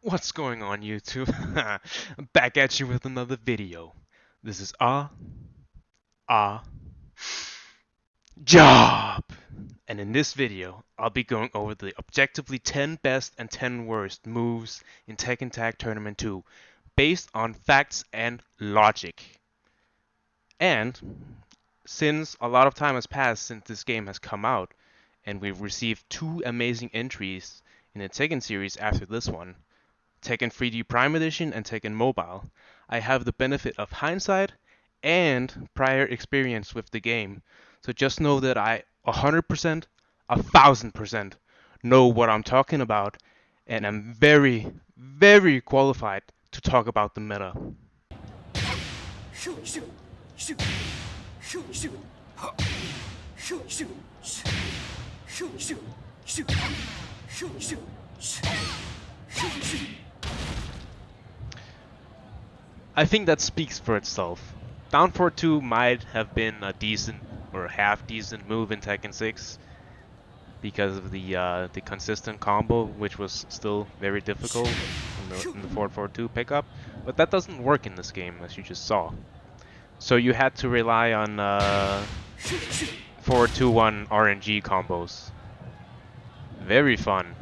What's going on, YouTube? I'm back at you with another video. This is Ah Job! And in this video, I'll be going over the objectively 10 best and 10 worst moves in Tekken Tag Tournament 2, based on facts and logic. And since a lot of time has passed since this game has come out, and we've received two amazing entries in the Tekken series after this one, Tekken 3D Prime Edition and Tekken Mobile, I have the benefit of hindsight and prior experience with the game. So just know that I 100%, 1000% know what I'm talking about, and I'm very, very qualified to talk about the meta. I think that speaks for itself. Down for 2 might have been a decent or half decent move in Tekken 6 because of the consistent combo, which was still very difficult in the 4-4-2 pickup, but that doesn't work in this game, as you just saw. So you had to rely on 4-2-1 RNG combos. Very fun.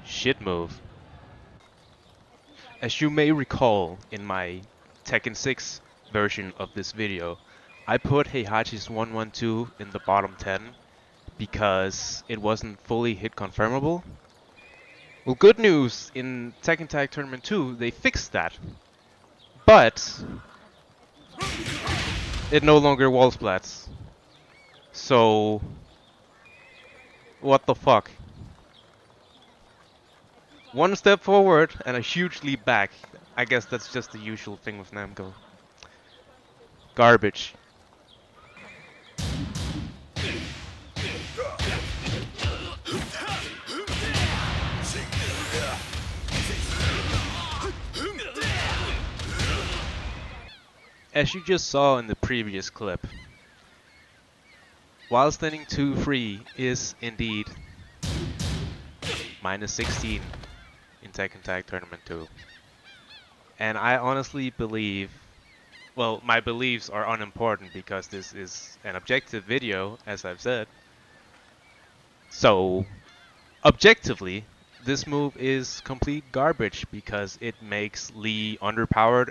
Shit move. As you may recall in my Tekken 6 version of this video, I put Heihachi's 112 in the bottom 10 because it wasn't fully hit confirmable. Well, good news, in Tekken Tag Tournament 2, they fixed that. But it no longer wall splats. So, what the fuck? One step forward and a huge leap back. I guess that's just the usual thing with Namco. Garbage. As you just saw in the previous clip, while standing 2-3 is indeed minus 16 in Tekken Tag Tournament 2. And I honestly believe, well, my beliefs are unimportant because this is an objective video, as I've said. So, objectively, this move is complete garbage because it makes Lee underpowered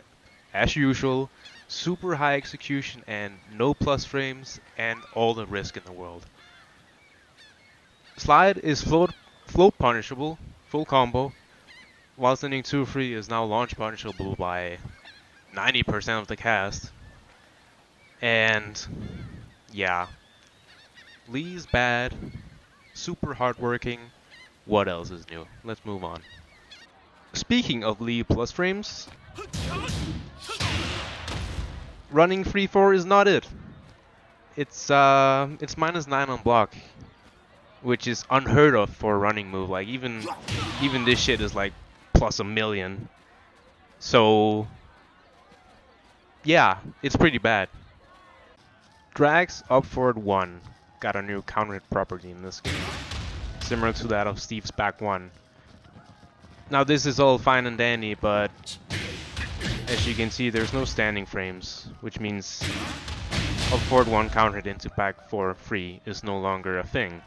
as usual, super high execution and no plus frames and all the risk in the world. Slide is float punishable, full combo, while sending 2-3 is now launch punishable by 90% of the cast. And yeah, Lee's bad, super hardworking. What else is new? Let's move on. Speaking of Lee plus frames, running 3-4 is not it. It's minus 9 on block, which is unheard of for a running move. Like even this shit is like plus a million. So yeah, it's pretty bad. Drags up forward 1 got a new counter hit property in this game, similar to that of Steve's back 1. Now this is all fine and dandy, but as you can see, there's no standing frames, which means up forward 1 countered into back 4 free is no longer a thing.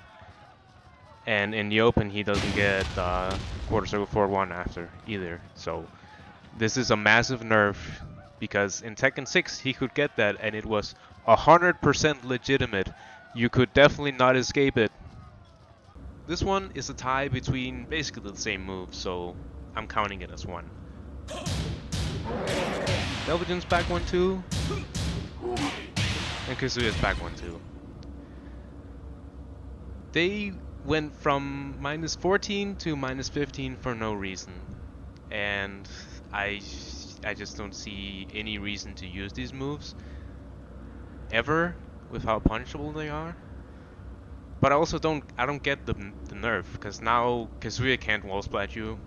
And in the open, he doesn't get quarter circle forward 1 after either. So this is a massive nerf, because in Tekken 6 he could get that and it was 100% legitimate. You could definitely not escape it. This one is a tie between basically the same moves, so I'm counting it as one. Delvigen's back 1-2, and Kazuya's back 1-2. They went from minus 14 to minus 15 for no reason, and I just don't see any reason to use these moves ever with how punishable they are. But I also don't get the nerf, because now Kazuya can't wall splat you.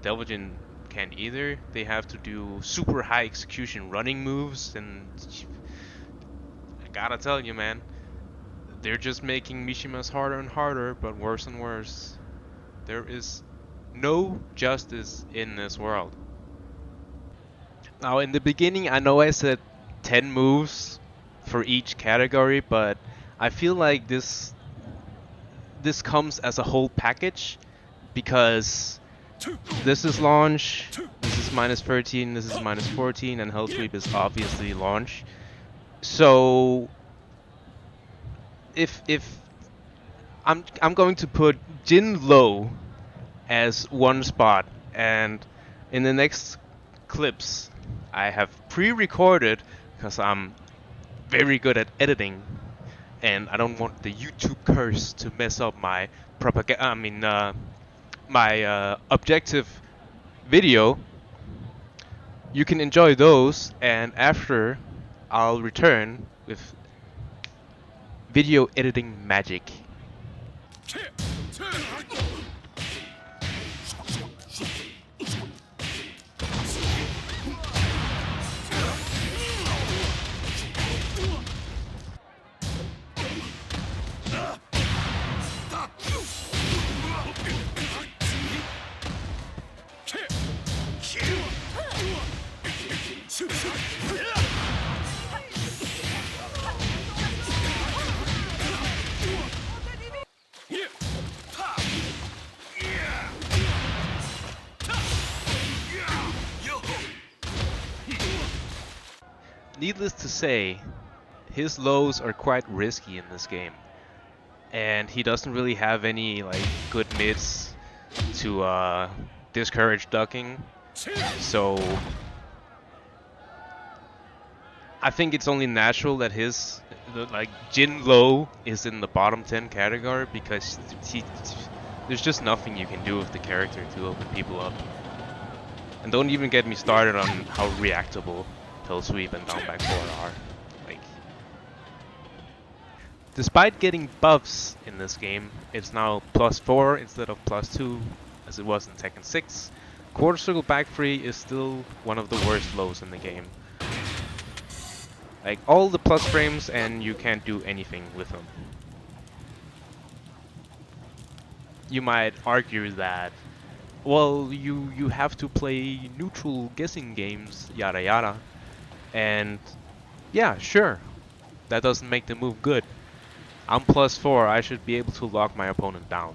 Delvigen can't either. They have to do super high execution running moves, and I gotta tell you, man, they're just making Mishima's harder and harder, but worse and worse. There is no justice in this world. Now, in the beginning, I know I said 10 moves for each category, but I feel like this comes as a whole package because this is launch, this is minus 13, this is minus 14, and Hell Sweep is obviously launch. So if I'm going to put Jin low as one spot, and in the next clips I have pre-recorded because I'm very good at editing, and I don't want the YouTube curse to mess up my propaganda. I mean, my objective video. You can enjoy those, and after I'll return with video editing magic. Needless to say, his lows are quite risky in this game, and he doesn't really have any like good mids to discourage ducking. So I think it's only natural that his like Jin low is in the bottom 10 category because there's just nothing you can do with the character to open people up. And don't even get me started on how reactable Hell Sweep and down back 4 are. Like, despite getting buffs in this game, it's now +4 instead of +2 as it was in Tekken 6. Quarter circle back 3 is still one of the worst lows in the game. Like, all the plus frames and you can't do anything with them. You might argue that, well, you have to play neutral guessing games, yada yada. And yeah, sure, that doesn't make the move good. I'm +4, I should be able to lock my opponent down.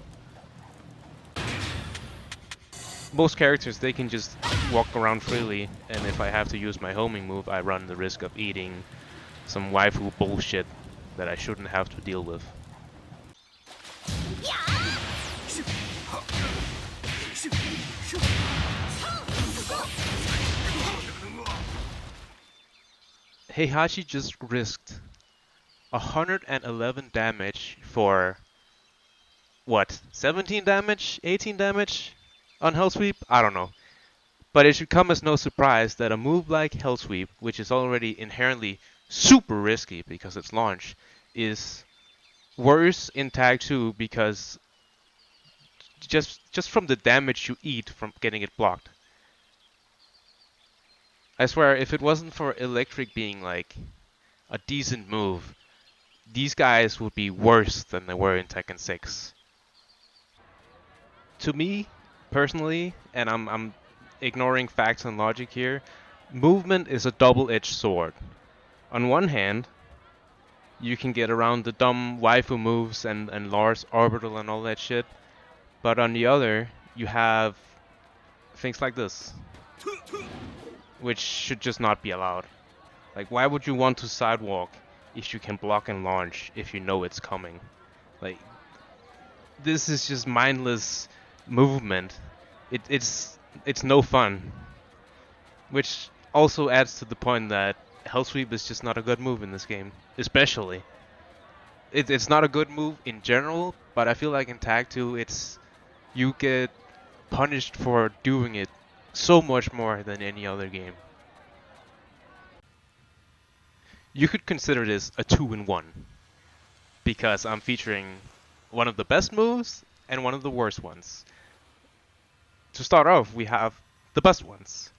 Most characters, they can just walk around freely, and if I have to use my homing move, I run the risk of eating some waifu bullshit that I shouldn't have to deal with. Heihachi just risked 111 damage for what? 17 damage? 18 damage on Hell Sweep? I don't know. But it should come as no surprise that a move like Hell Sweep, which is already inherently super risky because it's launch, is worse in Tag 2 because just from the damage you eat from getting it blocked. I swear, if it wasn't for Electric being like a decent move, these guys would be worse than they were in Tekken 6. To me, personally, and I'm ignoring facts and logic here, movement is a double-edged sword. On one hand, you can get around the dumb waifu moves and Lars orbital and all that shit, but on the other, you have things like this, which should just not be allowed. Like, why would you want to sidewalk if you can block and launch if you know it's coming? Like, this is just mindless movement. It's no fun. Which also adds to the point that Hell Sweep is just not a good move in this game, especially. It's not a good move in general, but I feel like in Tag 2, you get punished for doing it so much more than any other game. You could consider this a 2-in-1 because I'm featuring one of the best moves and one of the worst ones. To start off, we have the best ones.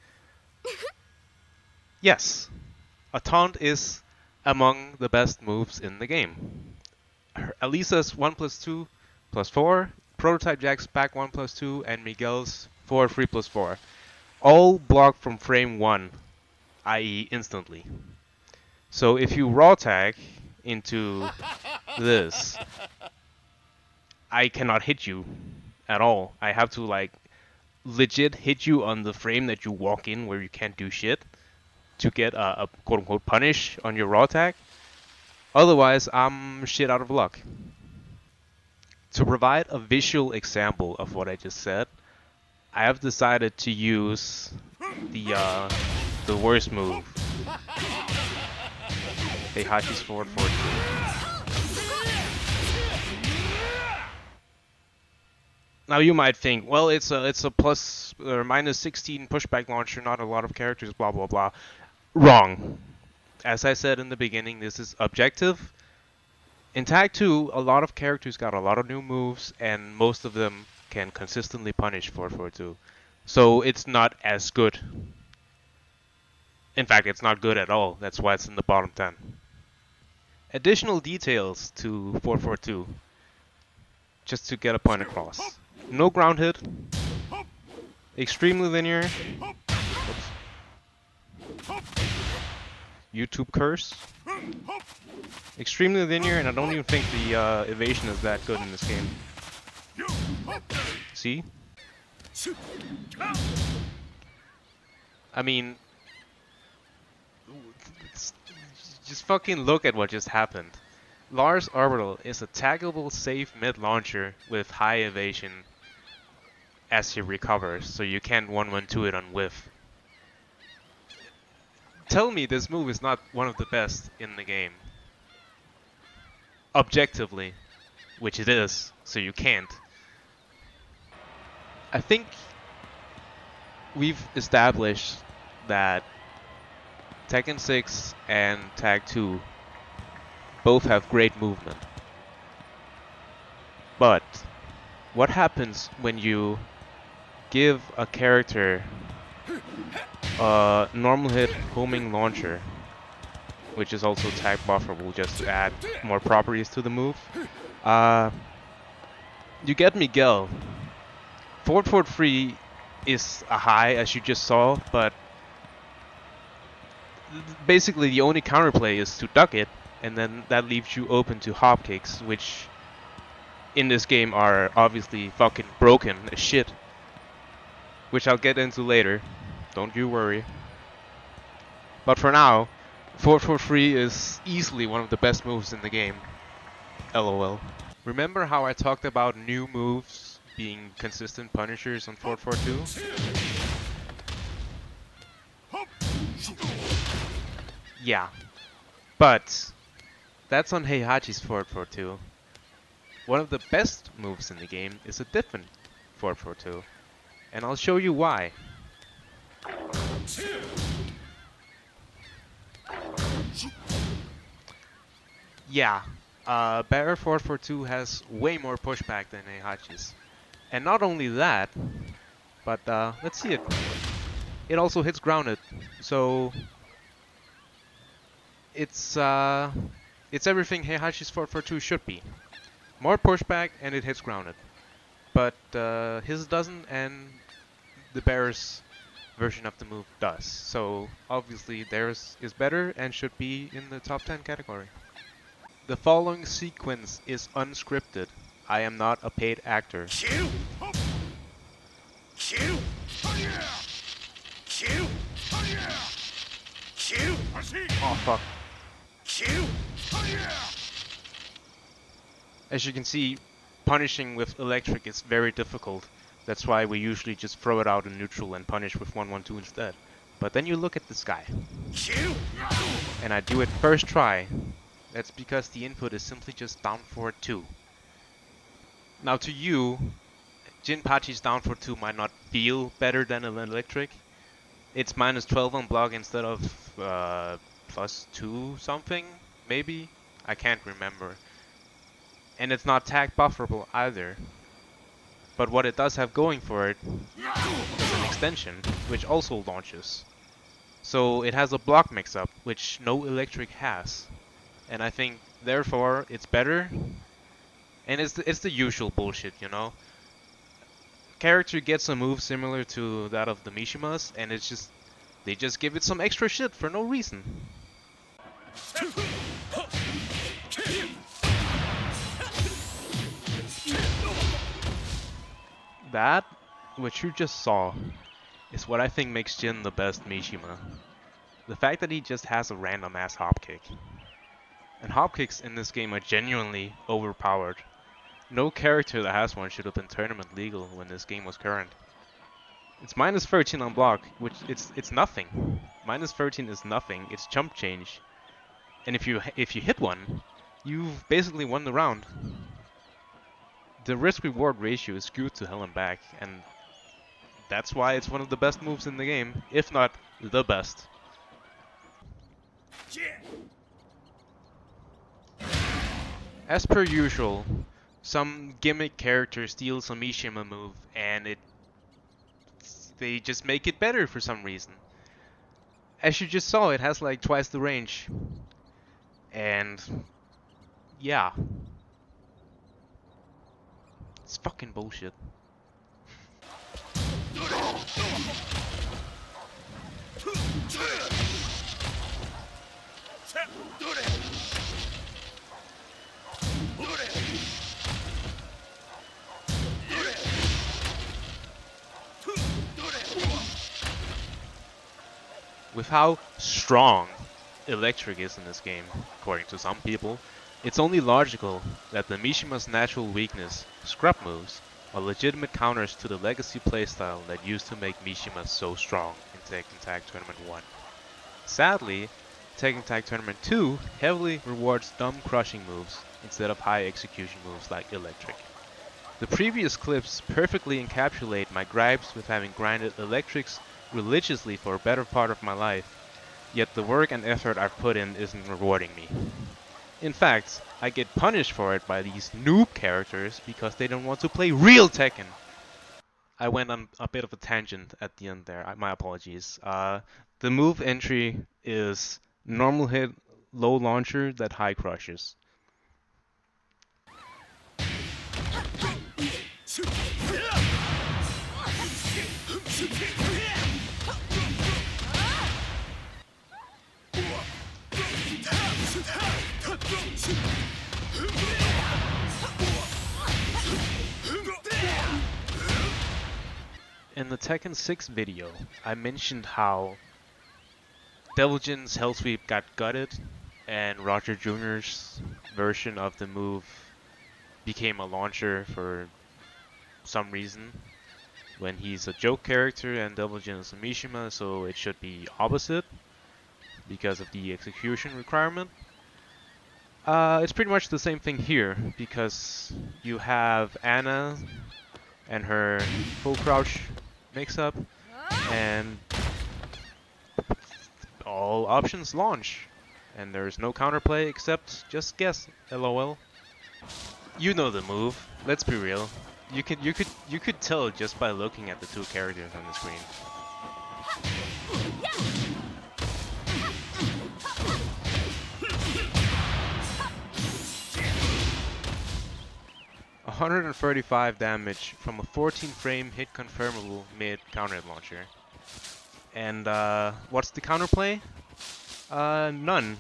Yes, a taunt is among the best moves in the game. Elisa's 1+2+4 Prototype Jack's back 1+2, and Miguel's forward 3+4. All blocked from frame 1, i.e. instantly. So if you raw tag into this, I cannot hit you at all. I have to like legit hit you on the frame that you walk in where you can't do shit to get a quote-unquote punish on your raw tag. Otherwise, I'm shit out of luck. To provide a visual example of what I just said, I have decided to use the worst move, Heihachi's forward 4-2. Now you might think, well, it's a plus or minus 16 pushback launcher, not a lot of characters, blah blah blah. Wrong. As I said in the beginning, this is objective. In Tag 2, a lot of characters got a lot of new moves, and most of them can consistently punish 4-4-2. So it's not as good. In fact, it's not good at all. That's why it's in the bottom 10. Additional details to 4-4-2, just to get a point across. No ground hit. Extremely linear. Oops. YouTube curse. Extremely linear, and I don't even think the evasion is that good in this game. See? I mean, just fucking look at what just happened. Lars Orbital is a taggable safe mid launcher with high evasion as he recovers, so you can't 1-1-2 it on whiff. Tell me this move is not one of the best in the game. Objectively, which it is, so you can't. I think we've established that Tekken 6 and Tag 2 both have great movement. But what happens when you give a character a normal hit homing launcher, which is also tag bufferable just to add more properties to the move? You get Miguel. Forward 3 is a high, as you just saw, but basically the only counterplay is to duck it, and then that leaves you open to hop kicks, which in this game are obviously fucking broken as shit, which I'll get into later, don't you worry. But for now, 4-4-3 is easily one of the best moves in the game. LOL. Remember how I talked about new moves being consistent punishers on 4-4-2? Yeah, but that's on Heihachi's 4-4-2. One of the best moves in the game is a different 4-4-2, and I'll show you why. Yeah, Bear 4-4-2 has way more pushback than Heihachi's. And not only that, but let's see it. It also hits grounded, so it's everything Heihachi's 4-4-2 should be. More pushback and it hits grounded. But his doesn't, and the Bear's version of the move does. So obviously theirs is better and should be in the top 10 category. The following sequence is unscripted. I am not a paid actor. Oh fuck. As you can see, punishing with electric is very difficult. That's why we usually just throw it out in neutral and punish with 1-1-2 instead. But then you look at this guy. And I do it first try. That's because the input is simply just down forward 2. Now to you, Jinpachi's down forward 2 might not feel better than an electric. It's minus 12 on block instead of plus 2 something, maybe? I can't remember. And it's not tag bufferable either. But what it does have going for it is an extension, which also launches. So it has a block mix-up, which no electric has. And I think, therefore, it's better. And it's the usual bullshit, you know? character gets a move similar to that of the Mishimas, and it's just they just give it some extra shit for no reason. That, what you just saw, is what I think makes Jin the best Mishima. The fact that he just has a random ass hop kick. And hop kicks in this game are genuinely overpowered. No character that has one should have been tournament legal when this game was current. It's minus 13 on block, which it's nothing. Minus 13 is nothing. It's chump change. And if you hit one, you've basically won the round. The risk-reward ratio is skewed to hell and back, and that's why it's one of the best moves in the game, if not the best. As per usual, some gimmick character steals a Mishima move and they just make it better for some reason. As you just saw, it has like twice the range. And yeah. It's fucking bullshit. With how strong electric is in this game, according to some people, it's only logical that the Mishima's natural weakness, scrub moves, are legitimate counters to the legacy playstyle that used to make Mishima so strong in Tekken Tag Tournament 1. Sadly, Tekken Tag Tournament 2 heavily rewards dumb crushing moves instead of high execution moves like electric. The previous clips perfectly encapsulate my gripes with having grinded electrics religiously for a better part of my life, yet the work and effort I've put in isn't rewarding me. In fact, I get punished for it by these noob characters because they don't want to play real Tekken. I went on a bit of a tangent at the end there, my apologies. The move entry is normal hit, low launcher that high crushes. In the Tekken 6 video, I mentioned how Devil Jin's Hell Sweep got gutted, and Roger Jr.'s version of the move became a launcher for some reason, when he's a joke character and Devil Jin is a Mishima, so it should be opposite because of the execution requirement. It's pretty much the same thing here, because you have Anna and her full crouch mix-up, and all options launch, and there's no counterplay except just guess, lol. You know the move. Let's be real. You could tell just by looking at the two characters on the screen. $135 damage from a 14-frame hit confirmable mid counter launcher. And what's the counterplay? None.